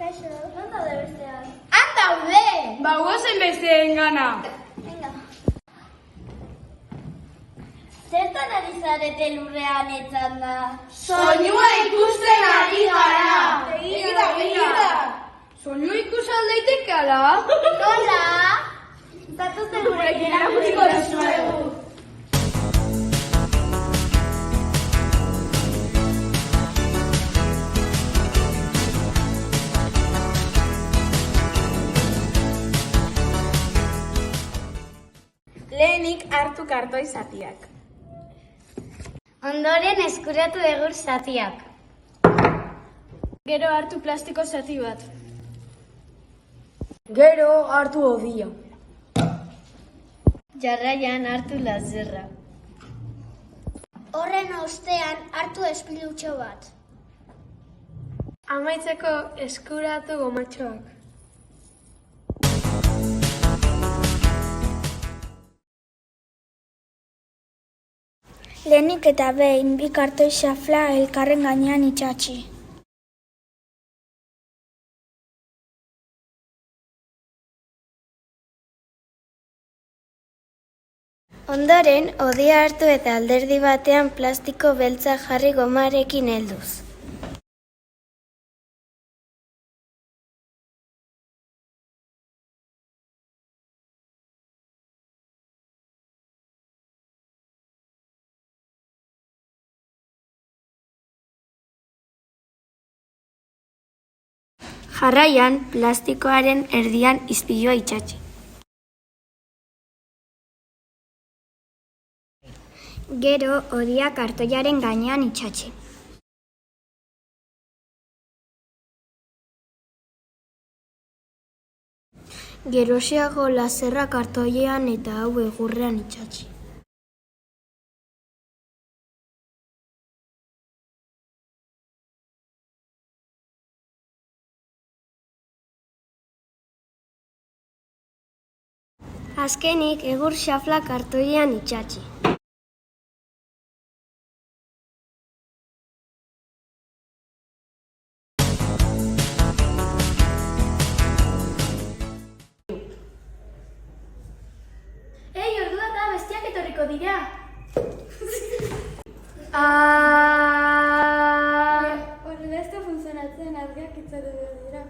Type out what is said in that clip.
Kaixo, non daude besteak? Han daude! Ba, guazen besteen gana. Venga. Zertan ari zarete lurrean etzanda? Soinua ikusten ari gara! Begira! Soinu ikusan daiteke ala? Nola? Zatozen gurekin erakutsiko dizuegu. Lehenik hartu kartoi zatiak. Ondoren eskuratu egur zatiak. Gero hartu plastiko zati bat. Gero hartu hodia. Jarraian hartu lazerra. Horren ostean hartu espilutxo bat. Amaitzeko eskuratu gomatxoak. Lehenik eta behin bi kartoi xafla elkarren gainean itsatsi. Ondoren, hodia hartu eta alderdi batean plastiko beltza jarri gomarekin helduz. Jarraian, plastikoaren erdian ispilua itsatsi. Gero, hodia kartoiaren gainean itsatsi. Geroxeago lazerra kartoian eta hau egurrean itsatsi. Azkenik, egur xafla kartoian itsatsi. Ei, ordua da bestiak etorriko dira. Horrela ez da funtzionatzen, argiak itzatu dira.